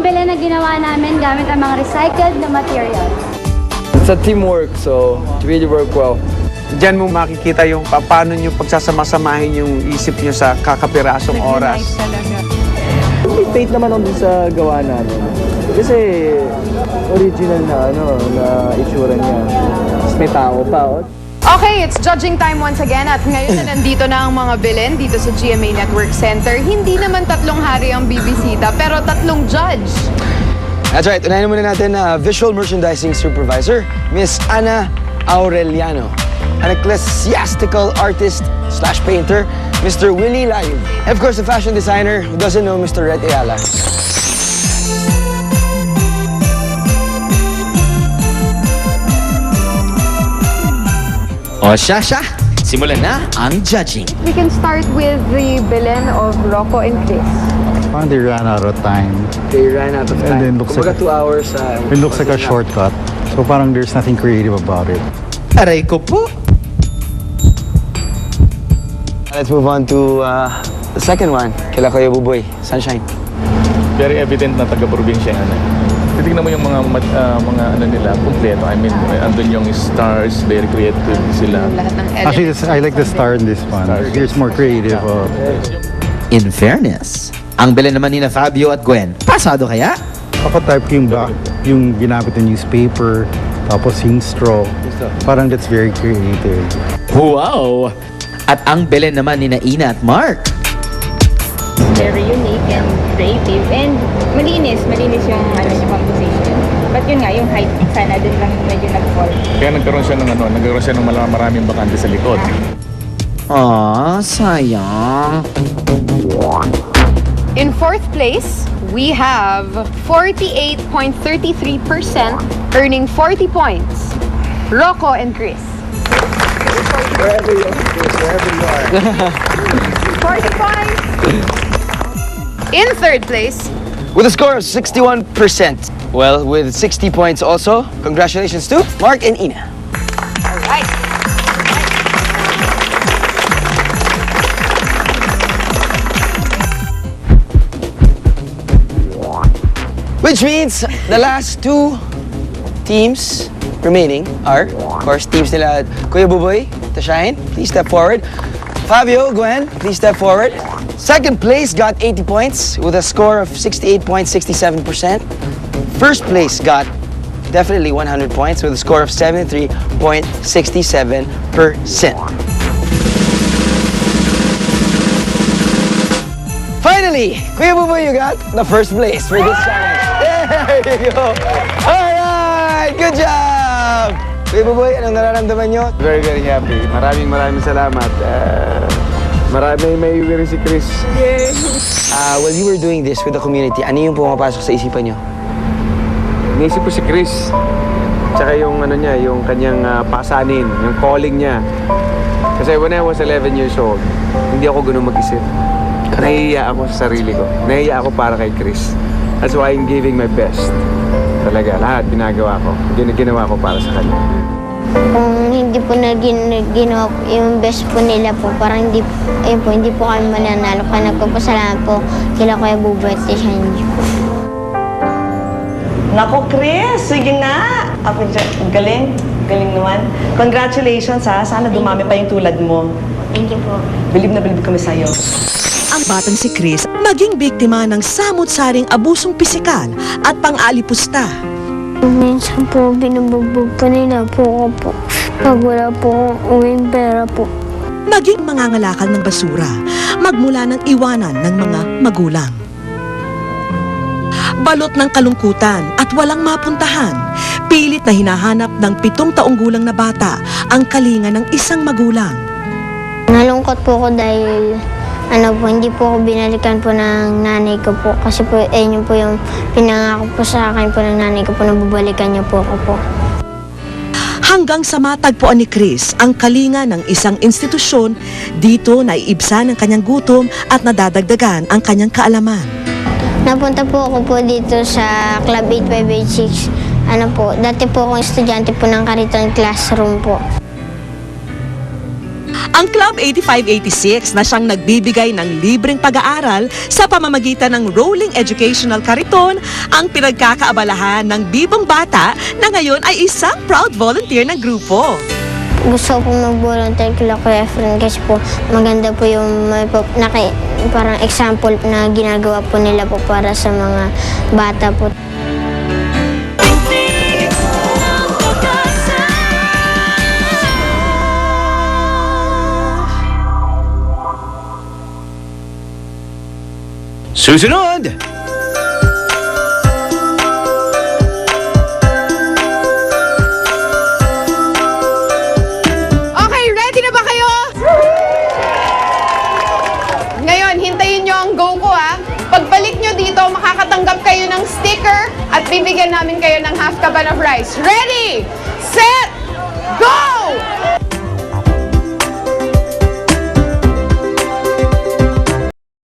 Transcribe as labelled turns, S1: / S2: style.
S1: Belen na ginawa namin gamit ang mga recycled na materials.
S2: It's a teamwork, so it really worked well.
S3: Diyan mo makikita yung paano nyo pagsasama-samahin yung isip nyo sa kakapirasong oras.
S2: May faith naman ako dun sa gawa namin. Kasi original na na itsura niya. Tapos may tao pa.
S4: Okay, it's judging time once again at ngayon na nandito na ang mga Belen dito sa GMA Network Center. Hindi naman 3 hari ang bibisita, pero 3 judge.
S5: That's right. Unahin muna natin Visual Merchandising Supervisor, Miss Ana Aureliano. An ecclesiastical artist/painter, Mr. Willie Live. And of course, the fashion designer who doesn't know Mr. Red Ayala.
S6: O siya, simulan na ang judging.
S4: We can start with the Belen of Rocco and Chris.
S7: Parang they ran out of time.
S2: They ran out of time.
S7: And then looks
S2: Kumbaga
S7: like
S2: 2 hours.
S7: It looks like a shortcut. So parang there's nothing creative about it.
S6: Aray ko po.
S5: Let's move on to the second one. Kila Kuya Buboy, Sunshine.
S8: Very evident na taga-probinsya yan. Titignan mo yung mga ano nila, kumpleto. I mean, andun yung stars, very creative sila.
S4: Lahat ng
S7: Actually,
S4: elements.
S7: I like the star in this one. Here's more creative.
S6: In fairness, ang Belen naman ni na Fabio at Gwen, pasado kaya?
S7: Ako type ko yung ginamit na newspaper, tapos yung straw. Parang that's very creative.
S6: Wow! At ang Belen naman ni na Ina at Mark.
S9: Very unique and creative and malinis yung yung composition. But yun nga, yung height sana din lang medyo nag-fall.
S8: Kaya nagkaroon siya ng maraming bakante sa likod.
S6: Aw, sayang.
S4: In 4th place, we have 48.33% earning 40 points. Rocco and Chris.
S2: Wherever you are.
S4: 40 points. In 3rd place,
S5: With a score of 61%. Well, with 60 points also, congratulations to Mark and Ina.
S4: alright.
S5: Which means the last 2 teams remaining are, of course, teams nila Kuya Buboy, Tashine, please step forward. Fabio, Gwen, please step forward. Second place got 80 points with a score of 68.67%. First place got definitely 100 points with a score of 73.67%. Finally, Kuya Buboy, you got the first place for this challenge. There you go. Alright, good job. Kuya Buboy, anong nararamdaman nyo?
S3: Very, very happy. Maraming salamat. May rin si Chris.
S5: While you were doing this with the community, ano yung pumapasok sa isipan nyo?
S3: Naisip ko si Chris. Tsaka yung yung kanyang pasanin, yung calling niya. Kasi when I was 11 years old, hindi ako ganun mag-isip. Nahihiya ako sa sarili ko. Nahihiya ako para kay Chris. That's why I'm giving my best. Talaga, lahat ginagawa ko. Ginawa ko para sa kanya.
S1: Kung hindi po na ginawa yung best po nila po, parang hindi po kami mananalo. Kaya nagpapasalamat po kila Kuya Buboy at Tishanji po.
S10: Nako, Chris, sige nga. Galing naman. Congratulations ha. Sana dumami pa yung tulad mo.
S1: Thank you po.
S10: Bilib na bilib kami sa'yo.
S11: Ang batang si Chris maging biktima ng samut-saring abusong pisikal at pang-alipusta.
S1: Minsan po, binubugbog pa nila po ako po. Pag wala po akong uwing pera po.
S11: Maging mangangalakal ng basura, magmula ng iwanan ng mga magulang. Balot ng kalungkutan at walang mapuntahan, pilit na hinahanap ng 7 taong gulang na bata ang kalinga ng isang magulang.
S1: Nalungkot po ako dahil hindi po ako binalikan po ng nanay ko po. Kasi po, yun po yung pinangako po sa akin po ng nanay ko po na babalikan niya po ako po.
S11: Hanggang sa matagpuan ni Chris ang kalinga ng isang institusyon, dito naiibsan ang kanyang gutom at nadadagdagan ang kanyang kaalaman.
S1: Napunta po ako po dito sa Club 8586. Dati po akong estudyante po ng Kariton Classroom po.
S11: Ang Club 8586 na siyang nagbibigay ng libreng pag-aaral sa pamamagitan ng rolling educational kariton ang pinagkakaabalahan ng bibong bata na ngayon ay isang proud volunteer ng grupo.
S1: Gusto ko mag-volunteer kila Kuya Efren kasi po maganda po yung parang example na ginagawa po nila po para sa mga bata po.
S6: Susunod!
S4: Okay, ready na ba kayo? Ngayon, hintayin nyo ang go ko ha. Pagbalik nyo dito, makakatanggap kayo ng sticker at bibigyan namin kayo ng half caban of rice. Ready?